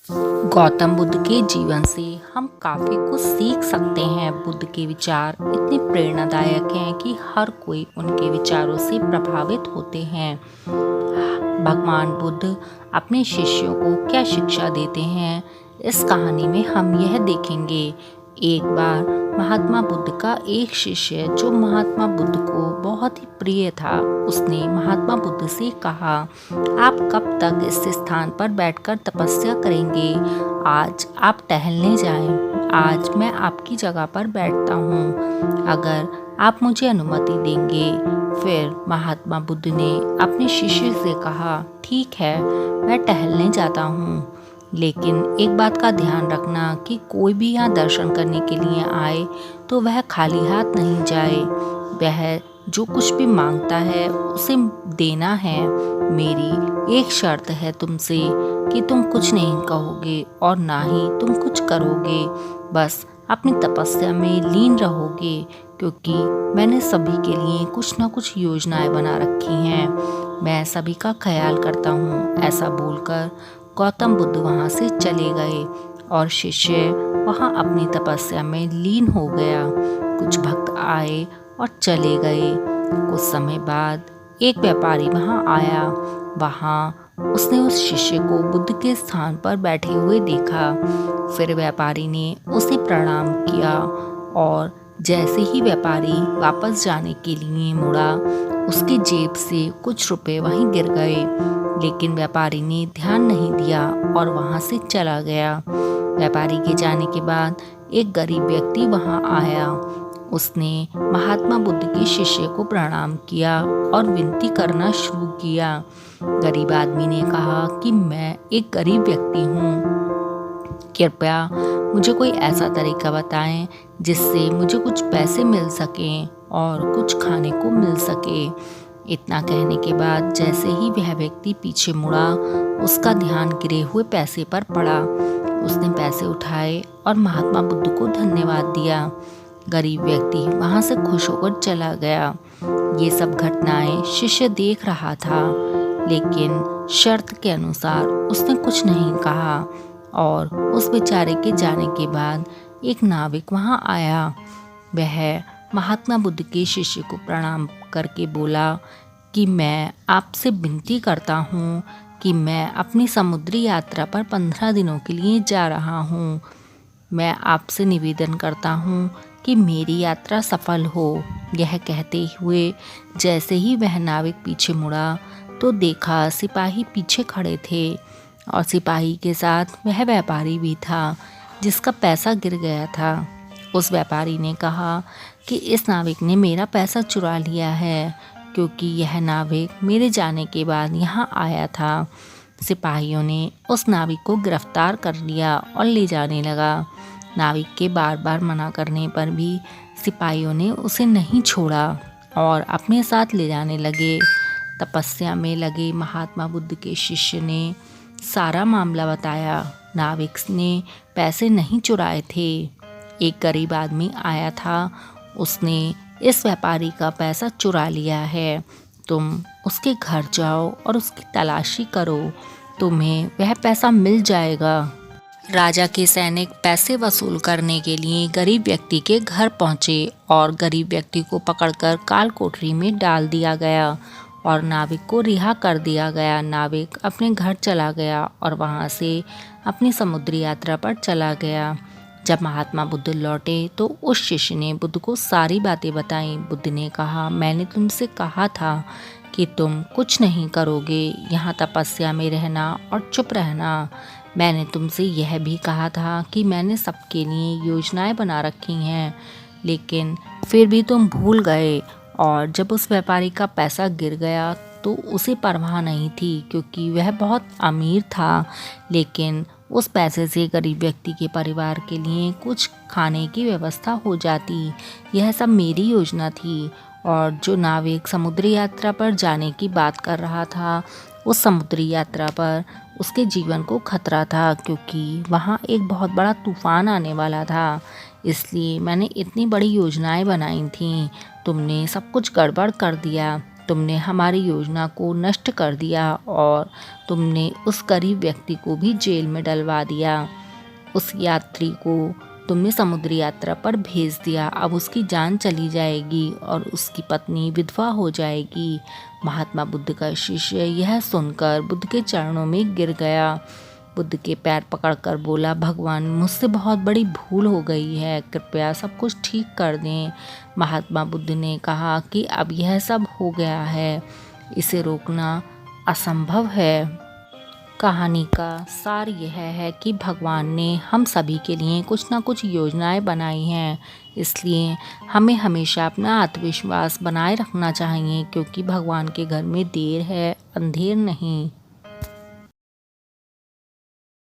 गौतम बुद्ध के जीवन से हम काफ़ी कुछ सीख सकते हैं। बुद्ध के विचार इतने प्रेरणादायक हैं कि हर कोई उनके विचारों से प्रभावित होते हैं। भगवान बुद्ध अपने शिष्यों को क्या शिक्षा देते हैं, इस कहानी में हम यह देखेंगे। एक बार महात्मा बुद्ध का एक शिष्य जो महात्मा बुद्ध को बहुत ही प्रिय था, उसने महात्मा बुद्ध से कहा, आप कब तक इस स्थान पर बैठकर तपस्या करेंगे? आज आप टहलने जाएं। आज मैं आपकी जगह पर बैठता हूँ, अगर आप मुझे अनुमति देंगे। फिर महात्मा बुद्ध ने अपने शिष्य से कहा, ठीक है, मैं टहलने जाता हूँ, लेकिन एक बात का ध्यान रखना कि कोई भी यहाँ दर्शन करने के लिए आए तो वह खाली हाथ नहीं जाए। वह जो कुछ भी मांगता है उसे देना है। मेरी एक शर्त है तुमसे कि तुम कुछ नहीं कहोगे और ना ही तुम कुछ करोगे, बस अपनी तपस्या में लीन रहोगे, क्योंकि मैंने सभी के लिए कुछ ना कुछ योजनाएं बना रखी हैं। मैं सभी का ख्याल करता हूँ। ऐसा बोलकर गौतम बुद्ध वहाँ से चले गए और शिष्य वहाँ अपनी तपस्या में लीन हो गया। कुछ भक्त आए और चले गए। कुछ समय बाद एक व्यापारी वहाँ आया। वहाँ उसने उस शिष्य को बुद्ध के स्थान पर बैठे हुए देखा। फिर व्यापारी ने उसे प्रणाम किया और जैसे ही व्यापारी वापस जाने के लिए मुड़ा, उसकी जेब से कुछ रुपए वहीं गिर गए, लेकिन व्यापारी ने ध्यान नहीं दिया और वहां से चला गया। व्यापारी के जाने के बाद एक गरीब व्यक्ति वहां आया। उसने महात्मा बुद्ध के शिष्य को प्रणाम किया और विनती करना शुरू किया। गरीब आदमी ने कहा कि मैं एक गरीब व्यक्ति हूँ, कृपया मुझे कोई ऐसा तरीका बताएं जिससे मुझे कुछ पैसे मिल सकें और कुछ खाने को मिल सके। इतना कहने के बाद जैसे ही वह व्यक्ति पीछे मुड़ा, उसका ध्यान गिरे हुए पैसे पर पड़ा। उसने पैसे उठाए और महात्मा बुद्ध को धन्यवाद दिया। गरीब व्यक्ति वहां से खुश होकर चला गया। ये सब घटनाएं शिष्य देख रहा था, लेकिन शर्त के अनुसार उसने कुछ नहीं कहा। और उस बेचारे के जाने के बाद एक नाविक वहां आया। वह महात्मा बुद्ध के शिष्य को प्रणाम करके बोला कि मैं आपसे विनती करता हूँ कि मैं अपनी समुद्री यात्रा पर 15 दिनों के लिए जा रहा हूँ। मैं आपसे निवेदन करता हूँ कि मेरी यात्रा सफल हो। यह कहते हुए जैसे ही वह नाविक पीछे मुड़ा तो देखा सिपाही पीछे खड़े थे और सिपाही के साथ वह व्यापारी भी था जिसका पैसा गिर गया था। उस व्यापारी ने कहा कि इस नाविक ने मेरा पैसा चुरा लिया है, क्योंकि यह नाविक मेरे जाने के बाद यहाँ आया था। सिपाहियों ने उस नाविक को गिरफ्तार कर लिया और ले जाने लगा। नाविक के बार बार मना करने पर भी सिपाहियों ने उसे नहीं छोड़ा और अपने साथ ले जाने लगे। तपस्या में लगे महात्मा बुद्ध के शिष्य ने सारा मामला बताया। नाविक ने पैसे नहीं चुराए थे। एक गरीब आदमी आया था, उसने इस व्यापारी का पैसा चुरा लिया है। तुम उसके घर जाओ और उसकी तलाशी करो, तुम्हें वह पैसा मिल जाएगा। राजा के सैनिक पैसे वसूल करने के लिए गरीब व्यक्ति के घर पहुंचे और गरीब व्यक्ति को पकड़कर काल कोठरी में डाल दिया गया और नाविक को रिहा कर दिया गया। नाविक अपने घर चला गया और वहां से अपनी समुद्री यात्रा पर चला गया। जब महात्मा बुद्ध लौटे तो उस शिष्य ने बुद्ध को सारी बातें बताई। बुद्ध ने कहा, मैंने तुमसे कहा था कि तुम कुछ नहीं करोगे, यहाँ तपस्या में रहना और चुप रहना। मैंने तुमसे यह भी कहा था कि मैंने सबके लिए योजनाएं बना रखी हैं, लेकिन फिर भी तुम भूल गए। और जब उस व्यापारी का पैसा गिर गया तो उसे परवाह नहीं थी, क्योंकि वह बहुत अमीर था, लेकिन उस पैसे से गरीब व्यक्ति के परिवार के लिए कुछ खाने की व्यवस्था हो जाती। यह सब मेरी योजना थी। और जो नाविक समुद्री यात्रा पर जाने की बात कर रहा था, उस समुद्री यात्रा पर उसके जीवन को खतरा था, क्योंकि वहाँ एक बहुत बड़ा तूफान आने वाला था। इसलिए मैंने इतनी बड़ी योजनाएं बनाई थीं। तुमने सब कुछ गड़बड़ कर दिया। तुमने हमारी योजना को नष्ट कर दिया और तुमने उस गरीब व्यक्ति को भी जेल में डलवा दिया। उस यात्री को तुमने समुद्री यात्रा पर भेज दिया, अब उसकी जान चली जाएगी और उसकी पत्नी विधवा हो जाएगी। महात्मा बुद्ध का शिष्य यह सुनकर बुद्ध के चरणों में गिर गया। बुद्ध के पैर पकड़कर बोला, भगवान मुझसे बहुत बड़ी भूल हो गई है, कृपया सब कुछ ठीक कर दें। महात्मा बुद्ध ने कहा कि अब यह सब हो गया है, इसे रोकना असंभव है। कहानी का सार यह है कि भगवान ने हम सभी के लिए कुछ ना कुछ योजनाएं बनाई हैं, इसलिए हमें हमेशा अपना आत्मविश्वास बनाए रखना चाहिए, क्योंकि भगवान के घर में देर है, अंधेर नहीं।